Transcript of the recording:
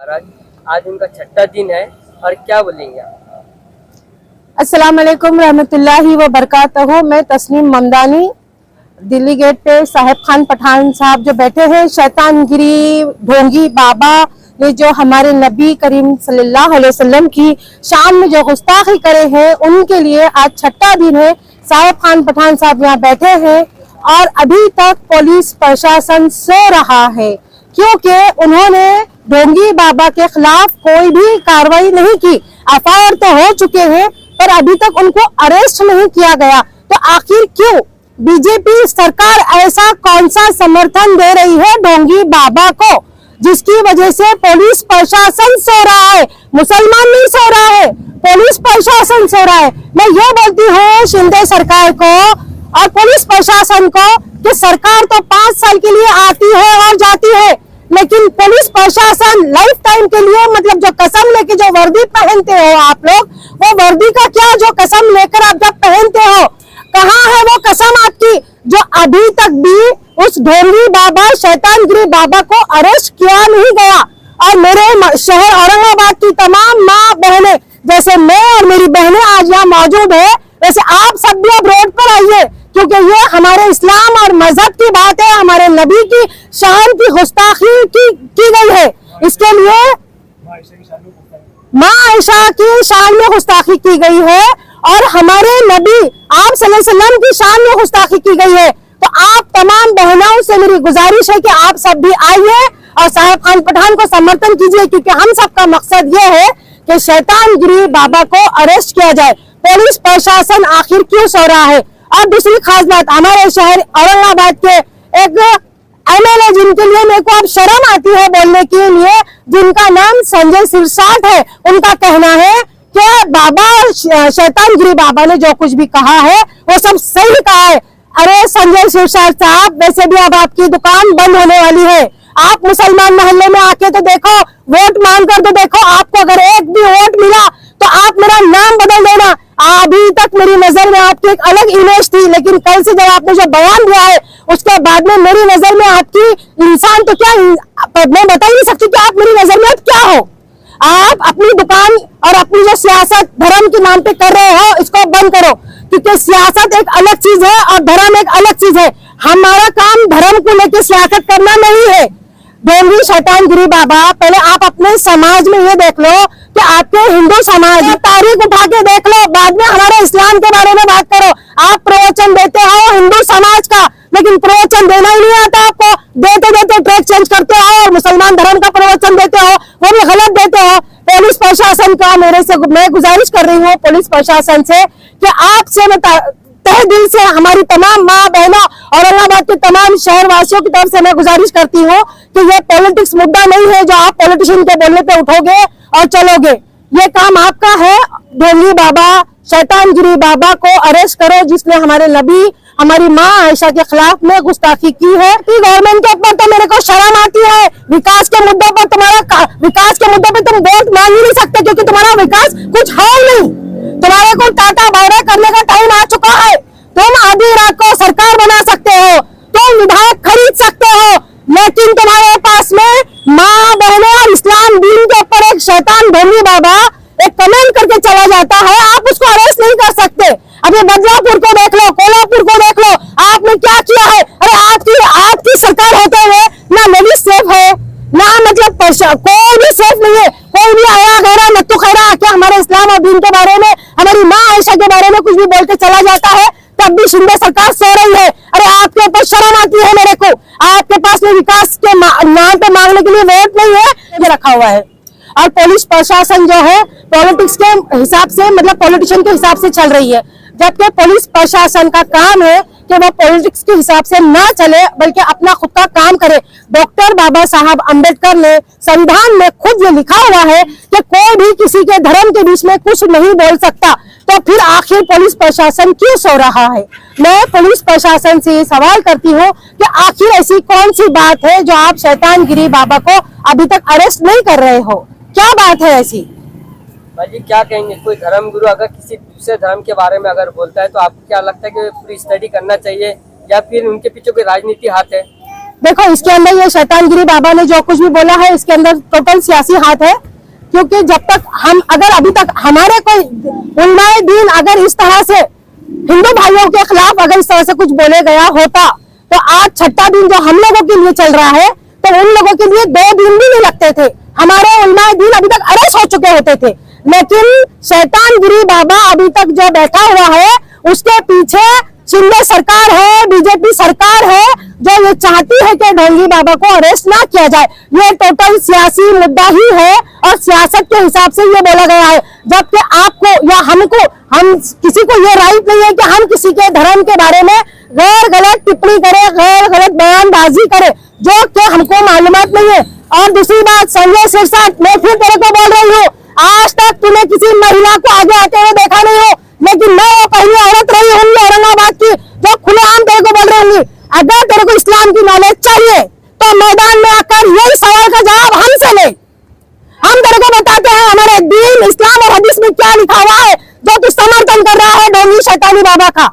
महाराज, आज उनका छठा दिन है और क्या बोलेंगे आप? अस्सलाम वालेकुम रहमतुल्लाहि व बरकातहू। मैं तस्नीम ममदानी, दिल्ली गेट पे साहिब खान पठान साहब जो बैठे हैं, शैतानगिरी ढोंगी बाबा ने जो हमारे नबी करीम सल्लल्लाहु अलैहि वसल्लम की शान में जो गुस्ताखी करे हैं, उनके लिए आज छठा दिन है। साहिब खान पठान साहब यहाँ बैठे हैं और अभी तक पुलिस प्रशासन सो रहा है, क्योंकि उन्होंने ढोंगी बाबा के खिलाफ कोई भी कार्रवाई नहीं की। एफआईआर तो हो चुके हैं पर अभी तक उनको अरेस्ट नहीं किया गया। तो आखिर क्यों बीजेपी सरकार ऐसा कौन सा समर्थन दे रही है ढोंगी बाबा को, जिसकी वजह से पुलिस प्रशासन सो रहा है? मुसलमान नहीं सो रहा है, पुलिस प्रशासन सो रहा है। मैं ये बोलती हूँ शिंदे सरकार को और पुलिस प्रशासन को कि सरकार तो 5 साल के लिए आती है और जाती है, लेकिन पुलिस प्रशासन लाइफ टाइम के लिए, मतलब जो कसम लेके जो वर्दी पहनते हो आप लोग, वो वर्दी का क्या, जो कसम लेकर आप जब पहनते हो, कहाँ है वो कसम आपकी, जो अभी तक भी उस ढोंगी बाबा शैतानगिरी बाबा को अरेस्ट किया नहीं गया। और मेरे शहर औरंगाबाद की तमाम माँ बहनें, जैसे मैं और मेरी बहनें आज यहाँ मौजूद है, वैसे आप सब भी अब रोड पर आइए, क्योंकि ये हमारे इस्लाम और मजहब की बात है, हमारे नबी की शान की गुस्ताखी की गई है। इसके लिए माँ आयशा की शान में गुस्ताखी की गई है और हमारे नबी आप सल्लल्लाहु अलैहि वसल्लम की शान में गुस्ताखी की गई है। तो आप तमाम बहनों से मेरी गुजारिश है कि आप सब भी आइए और साहिब खान पठान को समर्थन कीजिए, क्योंकि हम सबका मकसद ये है कि शैतानगिरी बाबा को अरेस्ट किया जाए। पुलिस प्रशासन आखिर क्यों सो रहा है? और दूसरी खास बात, हमारे शहर औरंगाबाद के एक एमएलए, जिनके लिए मेरे को अब शर्म आती है बोलने के लिए, जिनका नाम संजय सिरसाट है, उनका कहना है कि बाबा शैतानगिरी बाबा ने जो कुछ भी कहा है वो सब सही कहा है। अरे संजय सिरसाट साहब, वैसे भी अब आपकी दुकान बंद होने वाली है। आप मुसलमान मोहल्ले में आके तो देखो, वोट मांग कर तो देखो, आपको अगर एक भी वोट मिला तो आप मेरा नाम बदल देना। अभी तक मेरी नजर में आपकी एक अलग इमेज थी, लेकिन कल से जब आपने जो बयान दिया है उसके बाद में मेरी नजर में आपकी इंसान तो क्या, मैं बता ही नहीं सकती कि आप मेरी नजर में अब क्या हो। आप अपनी दुकान और अपनी जो सियासत धर्म के नाम पे कर रहे हो, इसको बंद करो, क्योंकि सियासत एक अलग चीज है और धर्म एक अलग चीज है। हमारा काम धर्म को लेकर सियासत करना नहीं है। ढोंगी शैतानगिरी बाबा, पहले आप अपने समाज में ये देख लो कि आपके हिंदू समाज तारीख उठा के देख लो, बाद में हमारे इस्लाम के बारे में बात करो। आप प्रवचन देते हो हिंदू समाज का, लेकिन प्रवचन देना ही नहीं आता आपको। देते देते ट्रैक चेंज करते हो और मुसलमान धर्म का प्रवचन देते हो, वो भी गलत देते हो। पुलिस प्रशासन का मैं गुजारिश कर रही हूँ पुलिस प्रशासन से कि आपसे मैं तहे दिल से हमारी तमाम माँ बहनों औरंगाबाद के तमाम शहर वासियों की तरफ से मैं गुजारिश करती हूँ कि ये पॉलिटिक्स मुद्दा नहीं है जो आप पॉलिटिशियन के बोलने पे उठोगे और चलोगे। ये काम आपका है। ढोंगी बाबा शैतानगिरी बाबा को अरेस्ट करो, जिसने हमारे नबी हमारी माँ आयशा के खिलाफ में गुस्ताखी की है। गवर्नमेंट के ऊपर तो मेरे को शर्म आती है। विकास के मुद्दों पर विकास के मुद्दों पे तुम वोट मांग ही नहीं सकते, क्योंकि तुम्हारा विकास कुछ है ही नहीं। तुम्हारे को टाटा बायरा करने का टाइम आ चुका है। तुम आधी रात को सरकार बना सकते हो, तुम विधायक खरीद सकते हो, लेकिन तुम्हारे पास में माँ बहनें और इस्लाम दीन के ऊपर एक शैतान ढोंगी बाबा एक कमेंट करके चला जाता है, आप उसको अरेस्ट नहीं कर सकते। अभी बदलापुर को देख लो, कोल्हापुर को देख लो, आपने क्या किया है। अरे आपकी सरकार होते हुए ना नबी सेफ है, ना मतलब कोई भी सेफ नहीं है। कोई भी आया गहरा नत्तू खैरा आके हमारे इस्लाम और दीन के बारे में, हमारी माँ आयशा के बारे में कुछ भी बोल के चला जाता है, तब भी शिंदे सरकार सो रही है। अरे आपके ऊपर शर्म आती है मेरे को। आपके पास में विकास के नाम पे मांगने के लिए वोट नहीं है, ये रखा हुआ है। और पुलिस प्रशासन जो है पॉलिटिक्स के हिसाब से, मतलब पॉलिटिशियन के हिसाब से चल रही है, जबकि पुलिस प्रशासन का काम है कि वो पॉलिटिक्स के हिसाब से ना चले, बल्कि अपना खुद का काम करे। डॉक्टर बाबा साहब अम्बेडकर ने संविधान में खुद ये लिखा हुआ है कि कोई भी किसी के धर्म के बीच में कुछ नहीं बोल सकता। तो फिर आखिर पुलिस प्रशासन क्यों सो रहा है? मैं पुलिस प्रशासन से ये सवाल करती हूँ कि आखिर ऐसी कौन सी बात है जो आप शैतानगिरी बाबा को अभी तक अरेस्ट नहीं कर रहे हो? क्या बात है ऐसी? भाई क्या कहेंगे, कोई धर्म गुरु अगर किसी दूसरे धर्म के बारे में अगर बोलता है तो आपको क्या लगता है कि पूरी स्टडी करना चाहिए या फिर उनके पीछे कोई राजनीति हाथ है? देखो इसके अंदर ये शैतानगिरी बाबा ने जो कुछ भी बोला है इसके अंदर टोटल सियासी हाथ है, क्योंकि जब तक हम अगर अभी तक हमारे कोई उलमाए दीन अगर इस तरह से हिंदू भाइयों के खिलाफ अगर इस तरह से कुछ बोले गया होता तो आज छठा दिन जो हम लोगों के लिए चल रहा है तो उन लोगों के लिए 2 दिन भी नहीं लगते थे, हमारे उलमाए दीन अभी तक अरेस्ट हो चुके होते थे। लेकिन शैतानगिरी बाबा अभी तक जो बैठा हुआ है उसके पीछे शिंदे सरकार है, बीजेपी सरकार है जो ये चाहती है कि ढोंगी बाबा को अरेस्ट ना किया जाए। ये टोटल सियासी मुद्दा ही है और सियासत के हिसाब से ये बोला गया है, जबकि आपको या हमको हम किसी को ये राइट नहीं है कि हम किसी के धर्म के बारे में गैर गलत टिप्पणी करें, गैर गलत बयानबाजी करें जो कि हमको मालूमात नहीं है। और दूसरी बात, संजय सिरसाट, मैं फिर तेरे को बोल रही हूँ, आज तक तूने किसी महिला को आगे आते हुए देखा नहीं हो, लेकिन मैं वो पहली औरत रही होंगी औरंगाबाद की जो खुलेआम तेरे को बोल रही होंगी। अगर तेरे को इस्लाम की नॉलेज चाहिए तो मैदान में आकर यही सवाल का जवाब हमसे ले, हम तेरे को बताते हैं हमारे दीन, इस्लाम और हदीस में क्या लिखा हुआ है जो तू समर्थन कर रहा है ढोंगी शैतानी बाबा का।